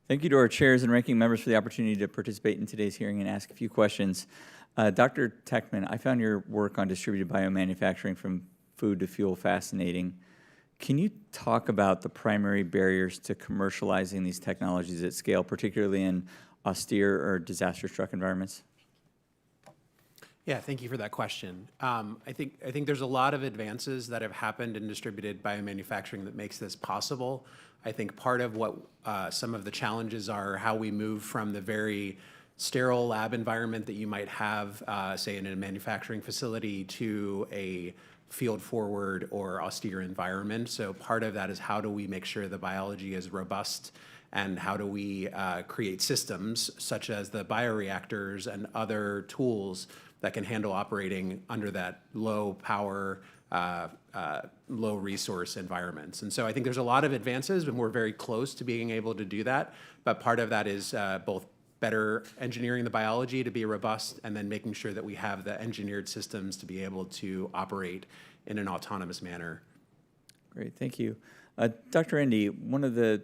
Thank you to our chairs and ranking members for the opportunity to participate in today's hearing and ask a few questions. Dr. Techman, I found your work on distributed biomanufacturing from food to fuel fascinating. Can you talk about the primary barriers to commercializing these technologies at scale, particularly in austere or disaster-struck environments? Yeah, thank you for that question. I think there's a lot of advances that have happened in distributed biomanufacturing that makes this possible. I think part of what some of the challenges are how we move from the very sterile lab environment that you might have, say, in a manufacturing facility to a field-forward or austere environment. So part of that is how do we make sure the biology is robust, and how do we create systems such as the bioreactors and other tools that can handle operating under that low power, low resource environments. And so I think there's a lot of advances, and we're very close to being able to do that. But part of that is both better engineering the biology to be robust, and then making sure that we have the engineered systems to be able to operate in an autonomous manner. Great, thank you. Dr. Endy, one of the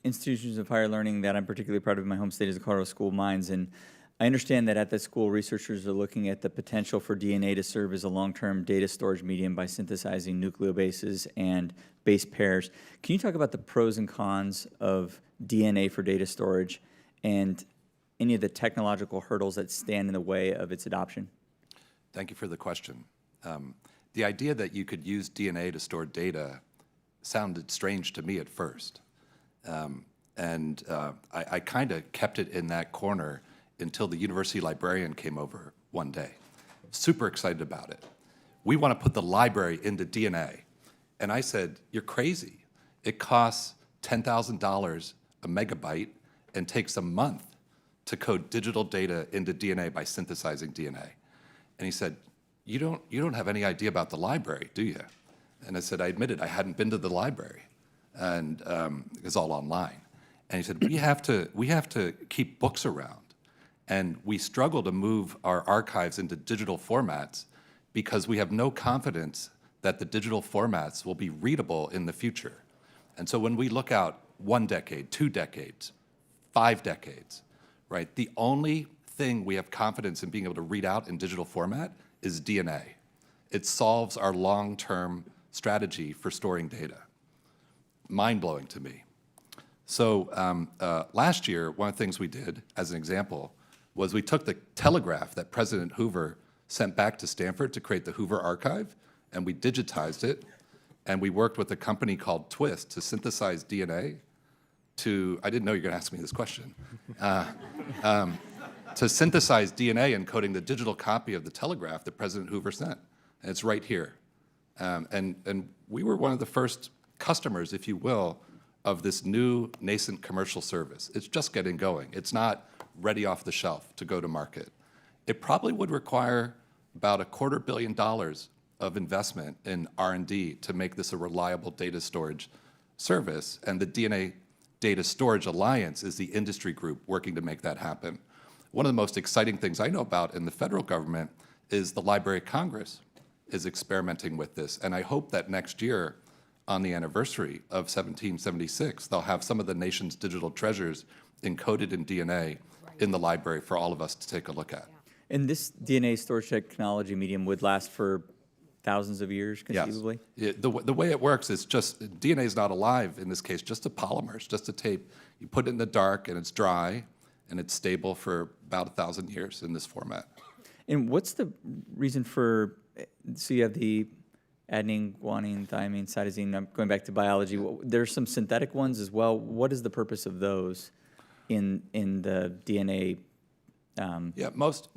institutions of higher learning that I'm particularly proud of in my home state is the Colorado School of Mines, and I understand that at the school, researchers are looking at the potential for DNA to serve as a long-term data storage medium by synthesizing nucleobases and base pairs. Can you talk about the pros and cons of DNA for data storage and any of the technological hurdles that stand in the way of its adoption? Thank you for the question. The idea that you could use DNA to store data sounded strange to me at first. I kind of kept it in that corner until the university librarian came over one day. Super excited about it. We want to put the library into DNA. And I said, you're crazy. It costs $10,000 a megabyte and takes a month to code digital data into DNA by synthesizing DNA. And he said, you don't have any idea about the library, do you? And I said, I admitted I hadn't been to the library, and it's all online. And he said, we have to keep books around. And we struggle to move our archives into digital formats because we have no confidence that the digital formats will be readable in the future. And so when we look out 1 decade, 2 decades, 5 decades, right, the only thing we have confidence in being able to read out in digital format is DNA. It solves our long-term strategy for storing data. Mind-blowing to me. So last year, one of the things we did, as an example, was we took the telegraph that President Hoover sent back to Stanford to create the Hoover Archive, and we digitized it, and we worked with a company called Twist to synthesize DNA to, I didn't know you were going to ask me this question, to synthesize DNA encoding the digital copy of the telegraph that President Hoover sent. And it's right here. And we were one of the first customers, if you will, of this new nascent commercial service. It's just getting going. It's not ready off the shelf to go to market. It probably would require about $250 million of investment in R&D to make this a reliable data storage service, and the DNA Data Storage Alliance is the industry group working to make that happen. One of the most exciting things I know about in the federal government is the Library of Congress is experimenting with this, and I hope that next year, on the anniversary of 1776, they'll have some of the nation's digital treasures encoded in DNA in the library for all of us to take a look at. And this DNA storage technology medium would last for thousands of years, conceivably? Yes. The way it works is just, DNA is not alive in this case, just a polymer, it's just a tape. You put it in the dark and it's dry and it's stable for about 1,000 years in this format. And what's the reason for, so you have the adenine, guanine, thymine, cytosine, I'm going back to biology, there's some synthetic ones as well. What is the purpose of those in the DNA? Yeah, most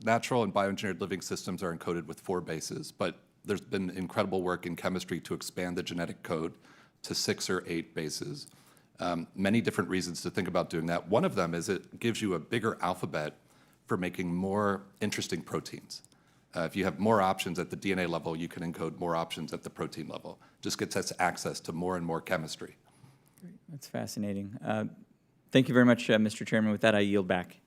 natural and bioengineered living systems are encoded with 4 bases, but there's been incredible work in chemistry to expand the genetic code to 6 or 8 bases. Many different reasons to think about doing that. One of them is it gives you a bigger alphabet for making more interesting proteins. If you have more options at the DNA level, you can encode more options at the protein level. Just gets us access to more and more chemistry. Great. That's fascinating. Thank you very much, Mr. Chairman. With that, I yield back.